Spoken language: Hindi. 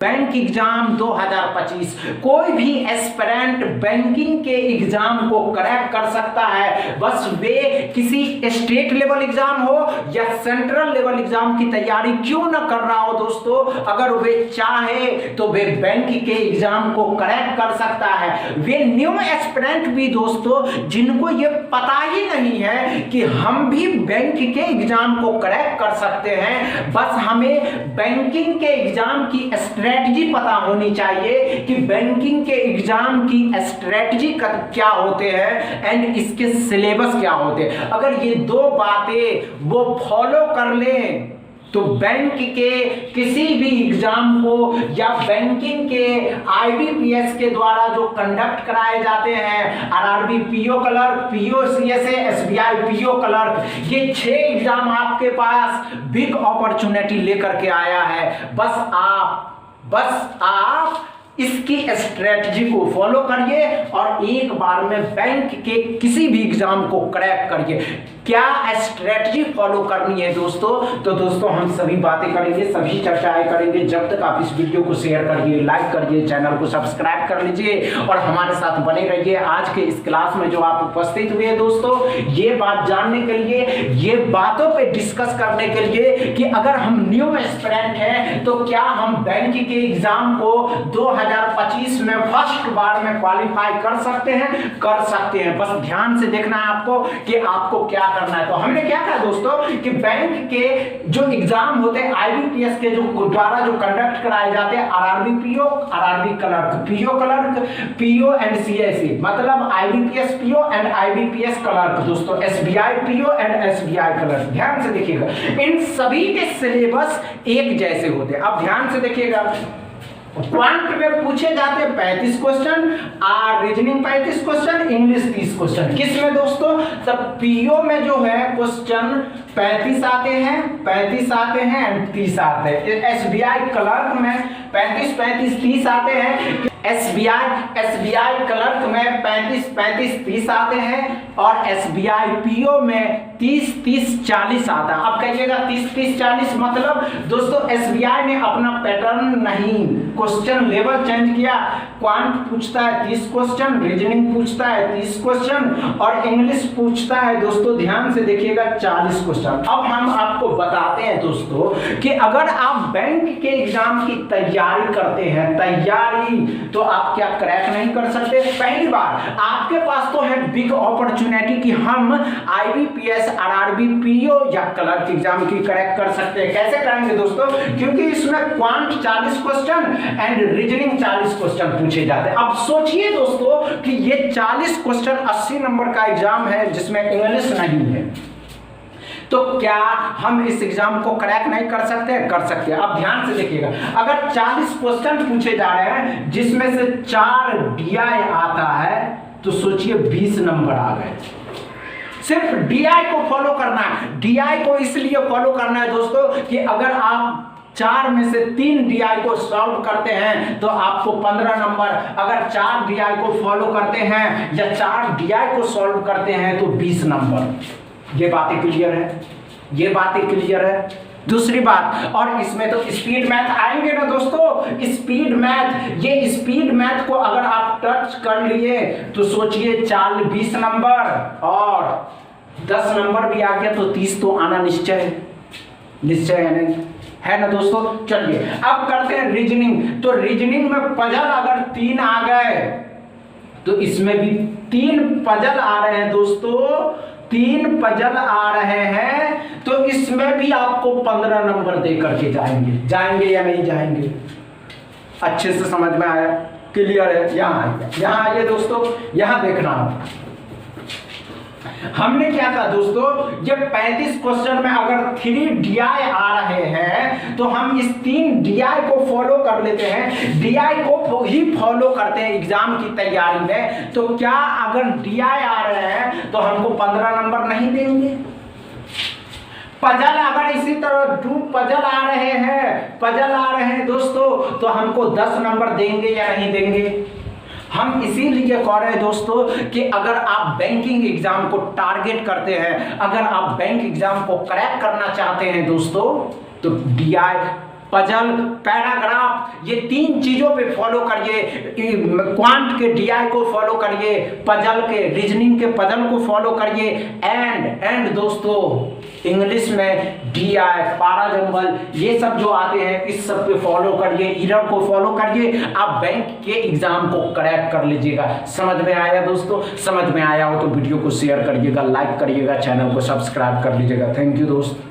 बैंक एग्जाम 2025 कोई भी एस्पिरेंट बैंकिंग के एग्जाम को क्रैक कर सकता है। बस वे किसी स्टेट लेवल एग्जाम हो या सेंट्रल लेवल एग्जाम की तैयारी क्यों ना कर रहा हो दोस्तों, अगर वे चाहे तो वे बैंक के एग्जाम को क्रैक कर सकता है। वे न्यू एस्पिरेंट भी दोस्तों जिनको ये पता ही नहीं है कि हम भी बैंक के एग्जाम को क्रैक कर सकते हैं। बस हमें बैंकिंग के एग्जाम की स्ट्रेटजी पता होनी चाहिए कि बैंकिंग के एग्जाम की स्ट्रेटजी क्या होते हैं एंड इसके सिलेबस क्या होते हैं। अगर ये दो बातें वो फॉलो कर लें तो बैंक के किसी भी एग्जाम को या बैंकिंग के आईबीपीएस के द्वारा जो कंडक्ट कराए जाते हैं, RRB PO clerk, PO CSA, SBI PO clerk, ये 6 एग्जाम आपके पास बिग अपॉर्चुनिटी लेकर के आया है। बस आप इसकी स्ट्रेटजी को फॉलो करिए और एक बार में बैंक के किसी भी एग्जाम को क्रैक करिए। क्या स्ट्रेटजी फॉलो करनी है दोस्तों, तो दोस्तों हम सभी बातें करेंगे, सभी चर्चाएं करेंगे। जब तक आप इस वीडियो को शेयर करिए, लाइक करिए, चैनल को सब्सक्राइब कर लीजिए और हमारे साथ बने रहिए। आज के इस क्लास में जो आप उपस्थित हुए दोस्तों, ये बात जानने के लिए, ये बातों पे डिस्कस करने के लिए कि अगर हम न्यू एस्पिरेंट हैं तो क्या हम बैंक के एग्जाम को 2025 में फर्स्ट बार में क्वालिफाई कर सकते हैं। बस ध्यान से देखना है आपको कि आपको क्या करना है। तो हमने क्या कहा दोस्तों कि बैंक के जो एग्जाम होते हैं आईबीपीएस के जो द्वारा जो कंडक्ट कराए जाते हैं, RRB PO, RRB clerk, PO clerk, PO and CSE, मतलब IBPS PO and IBPS clerk दोस्तों, SBI PO and SBI clerk. ध्यान से देखिएगा, इन सभी के सिलेबस एक जैसे होते हैं। अब ध्यान से देखिएगा, क्वांट में पूछे जाते हैं 35 question, reasoning 35 question, English 30 question. किस में दोस्तों, सब पीओ में जो है क्वेश्चन 35 आते हैं एंड 30 आते हैं। एसबीआई क्लर्क में 35 30 आते हैं। एसबीआई क्लर्क में 35 30 आते हैं और एसबीआई पीओ में 30 40 आता है। अब कहिएगा 30 40 मतलब दोस्तों एसबीआई ने अपना पैटर्न नहीं, क्वेश्चन लेवल चेंज किया। क्वांट पूछता है 30 क्वेश्चन, रीजनिंग पूछता है 30 क्वेश्चन और इंग्लिश पूछता है दोस्तों, ध्यान से देखिएगा, 40 क्वेश्चन। अब हम आपको बताते हैं दोस्तों कि अगर आप बैंक के एग्जाम की तैयारी करते हैं, तो आप क्या क्रैक नहीं कर सकते। पहली बार आपके पास तो है बिग अपॉर्चुनिटी कि हम आईबीपीएस, आरआरबी, पीओ या क्लर्क एग्जाम की क्रैक कर सकते हैं। कैसे करेंगे दोस्तों, क्योंकि इसमें quant 40 question and reasoning 40 question पूछे जाते हैं। अब सोचिए दोस्तों कि ये 40 क्वेश्चन 80 नंबर का एग्जाम है जिसमें इंग्लिश नहीं है, तो क्या हम इस एग्जाम को क्रैक नहीं कर सकते? कर सकते हैं। अब ध्यान से देखिएगा, अगर 40 क्वेश्चन पूछे जा रहे हैं जिसमें से 4 डीआई आता है तो सोचिए 20 नंबर आ गए। सिर्फ डीआई को फॉलो करना है। डीआई को इसलिए फॉलो करना है दोस्तों कि अगर आप 4 में से 3 डीआई को सॉल्व करते हैं तो आपको 15 नंबर, अगर 4 डीआई को फॉलो करते हैं या 4 डीआई को सॉल्व करते हैं तो 20 नंबर। ये बातें क्लियर है। दूसरी बात, और इसमें तो स्पीड मैथ आएंगे ना दोस्तों, स्पीड मैथ को अगर आप टच कर लिए तो सोचिए 20 नंबर और 10 नंबर भी आ गया तो 30 तो आना निश्चय है ना दोस्तों। चलिए अब करते हैं रीजनिंग। तो रीजनिंग में पजल अगर 3 आ गए तो इसमें भी 3 पजल आ रहे हैं दोस्तों, 3 पजल आ रहे हैं तो इसमें भी आपको 15 नंबर दे करके जाएंगे या नहीं जाएंगे। अच्छे से समझ में आया, क्लियर है। यहाँ आइए दोस्तों, यहाँ देखना होगा हमने क्या कहा दोस्तों, ये 35 क्वेश्चन में अगर 3 डीआई आ रहे हैं तो हम इस 3 डीआई को फॉलो कर लेते हैं, डीआई को ही फॉलो करते हैं एग्जाम की तैयारी में। तो क्या अगर डीआई आ रहे हैं तो हमको 15 नंबर नहीं देंगे? पजल अगर इसी तरह 2 पजल आ रहे हैं दोस्तों तो हमको 10 नंबर देंगे या नहीं देंगे? हम इसीलिए कह रहे हैं दोस्तों कि अगर आप बैंकिंग एग्जाम को टारगेट करते हैं, अगर आप बैंक एग्जाम को क्रैक करना चाहते हैं दोस्तों, तो डीआई पजल, पैराग्राफ, ये 3 चीजों पे फॉलो करिए। क्वांट के डीआई को फॉलो करिए, पजल के रीजनिंग के पजल को फॉलो करिए, एंड दोस्तों इंग्लिश में डीआई, पैराजंबल, ये सब जो आते हैं इस सब पे फॉलो करिए, इरर को फॉलो करिए, आप बैंक के एग्जाम को क्रैक कर लीजिएगा। समझ में आया दोस्तों? समझ में आया हो तो वीडियो को शेयर करिएगा, लाइक करिएगा, चैनल को सब्सक्राइब कर लीजिएगा। थैंक यू दोस्त।